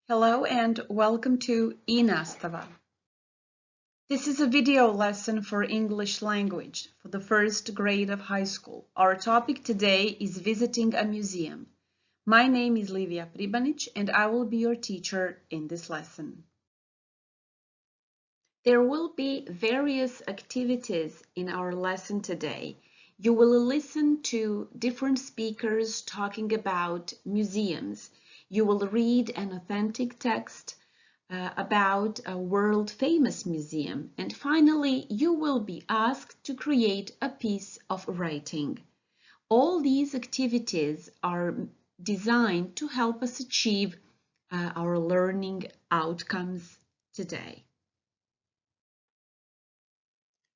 Hello and welcome to i-nastava. This is a video lesson for English language for the first grade of high school. Our topic today is visiting a museum. My name is Livija Pribanić and I will be your teacher in this lesson. There will be various activities in our lesson today. You will listen to different speakers talking about museums. You will read an authentic text about a world-famous museum. And finally, you will be asked to create a piece of writing. All these activities are designed to help us achieve our learning outcomes today.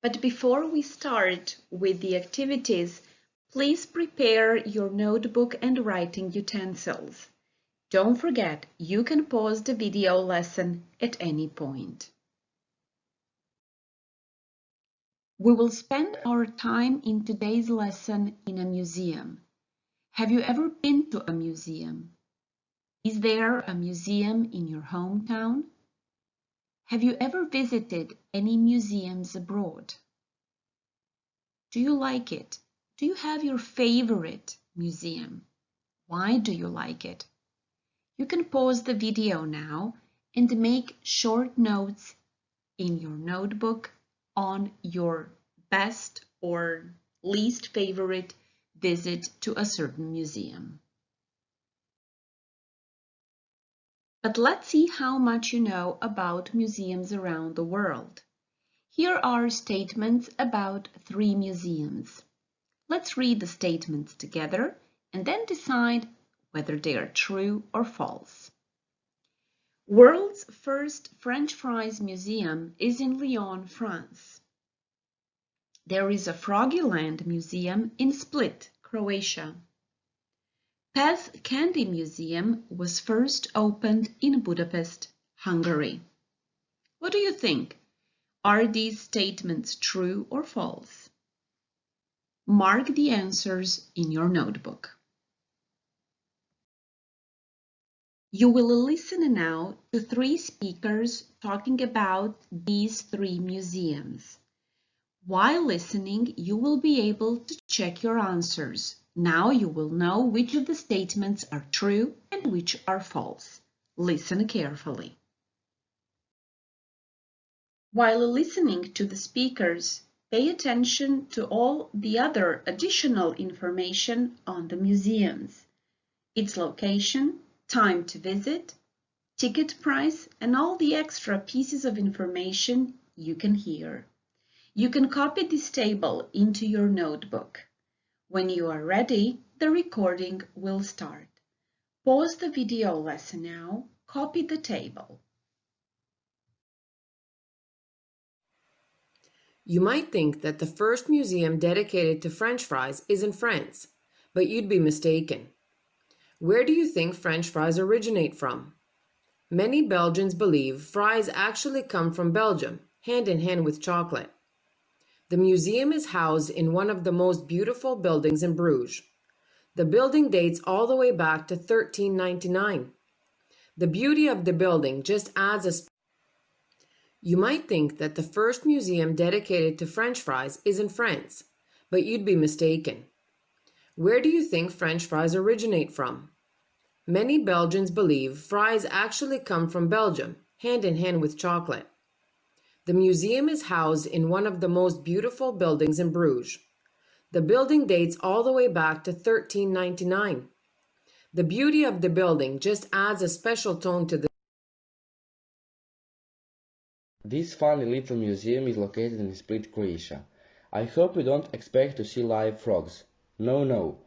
But before we start with the activities, please prepare your notebook and writing utensils. Don't forget, you can pause the video lesson at any point. We will spend our time in today's lesson in a museum. Have you ever been to a museum? Is there a museum in your hometown? Have you ever visited any museums abroad? Do you like it? Do you have your favorite museum? Why do you like it? You can pause the video now and make short notes in your notebook on your best or least favorite visit to a certain museum. But let's see how much you know about museums around the world. Here are statements about 3 museums. Let's read the statements together and then decide whether they are true or false. World's first French fries museum is in Lyon, France. There is a Froggyland museum in Split, Croatia. Pez Candy Museum was first opened in Budapest, Hungary. What do you think? Are these statements true or false? Mark the answers in your notebook. You will listen now to 3 speakers talking about these 3 museums. While listening, you will be able to check your answers. Now you will know which of the statements are true and which are false. Listen carefully. While listening to the speakers, pay attention to all the other additional information on the museums, its location, time to visit, ticket price, and all the extra pieces of information you can hear. You can copy this table into your notebook. When you are ready, the recording will start. Pause the video lesson now, copy the table. You might think that the first museum dedicated to French fries is in France, but you'd be mistaken. Where do you think French fries originate from? Many Belgians believe fries actually come from Belgium, hand in hand with chocolate. The museum is housed in one of the most beautiful buildings in Bruges. The building dates all the way back to 1399. The beauty of the building just adds a You might think that the first museum dedicated to French fries is in France, but you'd be mistaken. Where do you think French fries originate from? Many Belgians believe fries actually come from Belgium, hand in hand with chocolate. The museum is housed in one of the most beautiful buildings in Bruges. The building dates all the way back to 1399. The beauty of the building just adds a special tone to the This funny little museum is located in Split, Croatia. I hope you don't expect to see live frogs. No.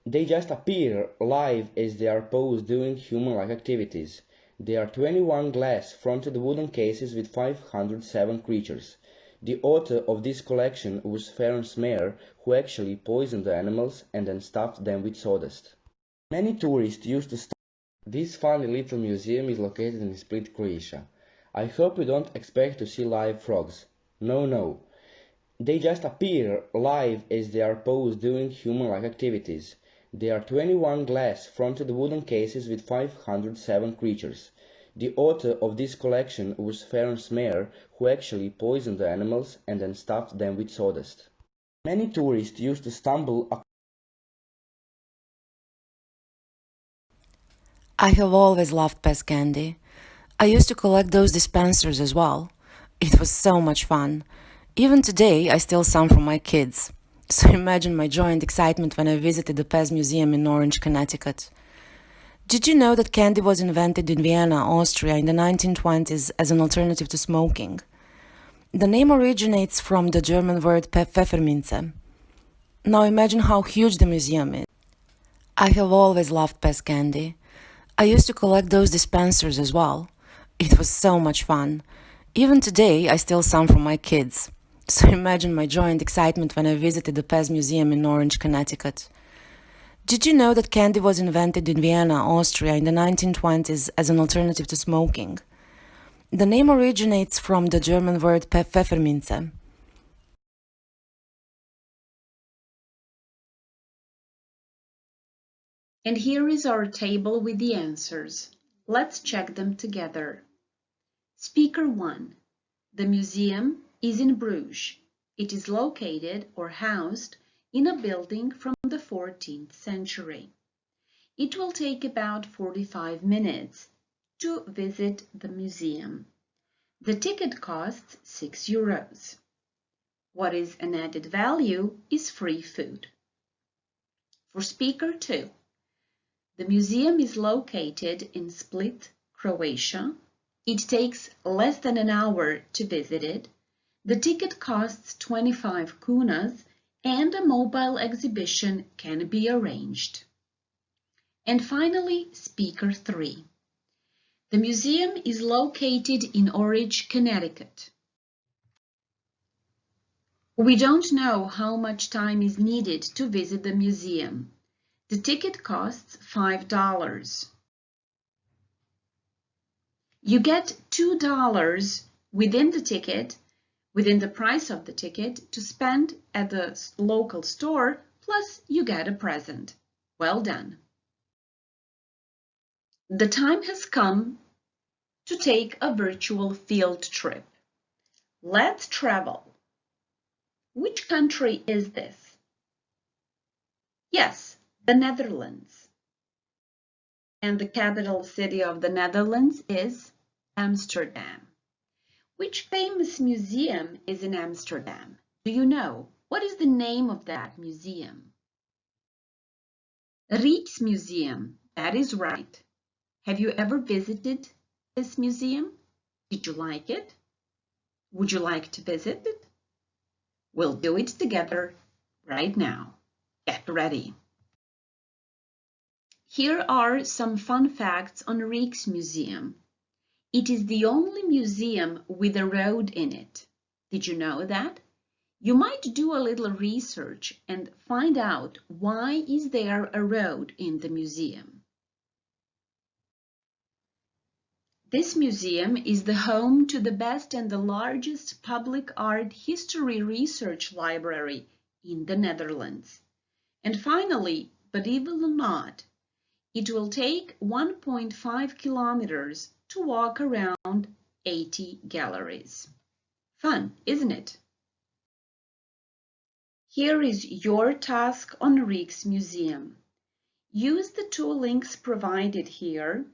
They just appear live as they are posed doing human-like activities. There are 21 glass-fronted wooden cases with 507 creatures. The author of this collection was Ferenc Mayer, who actually poisoned the animals and then stuffed them with sawdust. Many tourists used to stop. This funny little museum is located in Split, Croatia. I hope you don't expect to see live frogs. No. They just appear live as they are posed doing human-like activities. There are 21 glass-fronted wooden cases with 507 creatures. The author of this collection was Ferenc Mayer, who actually poisoned the animals and then stuffed them with sawdust. Many tourists used to stumble across. I have always loved pest candy. I used to collect those dispensers as well. It was so much fun. Even today, I steal some from my kids. So imagine my joy and excitement when I visited the Pest Museum in Orange, Connecticut. Did you know that candy was invented in Vienna, Austria in the 1920s as an alternative to smoking? The name originates from the German word Pfefferminze. Now imagine how huge the museum is. I have always loved pest candy. I used to collect those dispensers as well. It was so much fun. Even today, I steal some from my kids. So imagine my joy and excitement when I visited the Pest Museum in Orange, Connecticut. Did you know that candy was invented in Vienna, Austria in the 1920s as an alternative to smoking? The name originates from the German word Pfefferminze. And here is our table with the answers. Let's check them together. Speaker 1. The museum is in Bruges. It is located or housed in a building from the 14th century. It will take about 45 minutes to visit the museum. The ticket costs €6. What is an added value is free food. For speaker 2, the museum is located in Split, Croatia. It takes less than an hour to visit it. The ticket costs 25 kunas and a mobile exhibition can be arranged. And finally, speaker 3. The museum is located in Orange, Connecticut. We don't know how much time is needed to visit the museum. The ticket costs $5. You get $2 within the ticket, within the price of the ticket, to spend at the local store, plus you get a present. Well done. The time has come to take a virtual field trip. Let's travel. Which country is this? Yes, the Netherlands. And the capital city of the Netherlands is Amsterdam. Which famous museum is in Amsterdam? Do you know? What is the name of that museum? Rijksmuseum. That is right. Have you ever visited this museum? Did you like it? Would you like to visit it? We'll do it together right now. Get ready. Here are some fun facts on Rijksmuseum. It is the only museum with a road in it. Did you know that? You might do a little research and find out why is there a road in the museum. This museum is the home to the best and the largest public art history research library in the Netherlands. And finally, believe it or not, it will take 1.5 kilometers to walk around 80 galleries. Fun, isn't it? Here is your task on Rijksmuseum. Use the two links provided here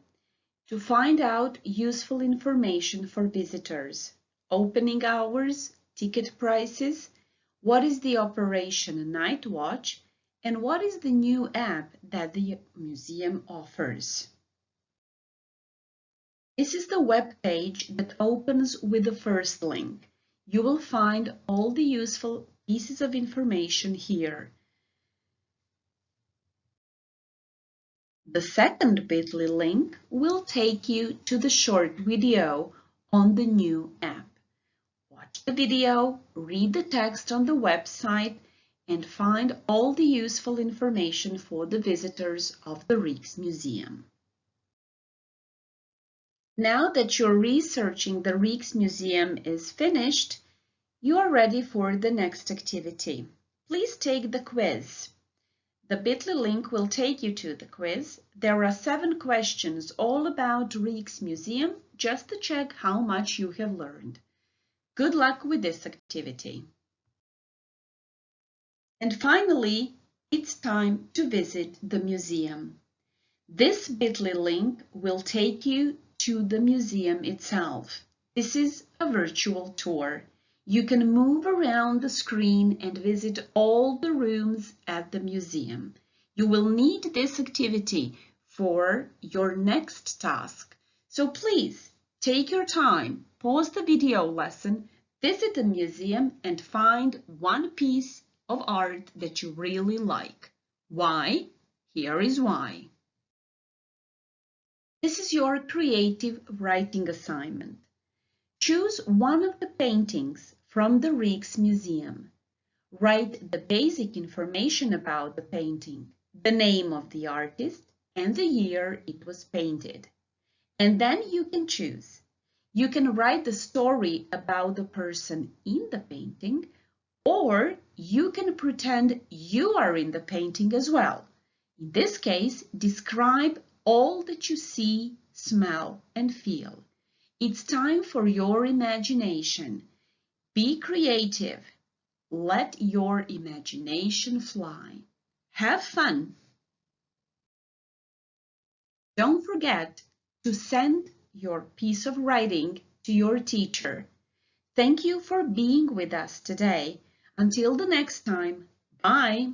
to find out useful information for visitors. Opening hours, ticket prices, what is the Operation Night Watch, and what is the new app that the museum offers. This is the web page that opens with the first link. You will find all the useful pieces of information here. The second bit.ly link will take you to the short video on the new app. Watch the video, read the text on the website, and find all the useful information for the visitors of the Rijksmuseum. Now that your researching the Rijksmuseum is finished, you are ready for the next activity. Please take the quiz. The bit.ly link will take you to the quiz. There are 7 questions all about Rijksmuseum, just to check how much you have learned. Good luck with this activity. And finally, it's time to visit the museum. This bit.ly link will take you to the museum itself. This is a virtual tour. You can move around the screen and visit all the rooms at the museum. You will need this activity for your next task. So please take your time, pause the video lesson, visit the museum and find one piece of art that you really like. Why? Here is why. This is your creative writing assignment. Choose one of the paintings from the Rijksmuseum. Write the basic information about the painting, the name of the artist, and the year it was painted. And then you can choose. You can write the story about the person in the painting, or you can pretend you are in the painting as well. In this case, describe all that you see, smell, and feel. It's time for your imagination. Be creative. Let your imagination fly. Have fun. Don't forget to send your piece of writing to your teacher. Thank you for being with us today. Until the next time, bye.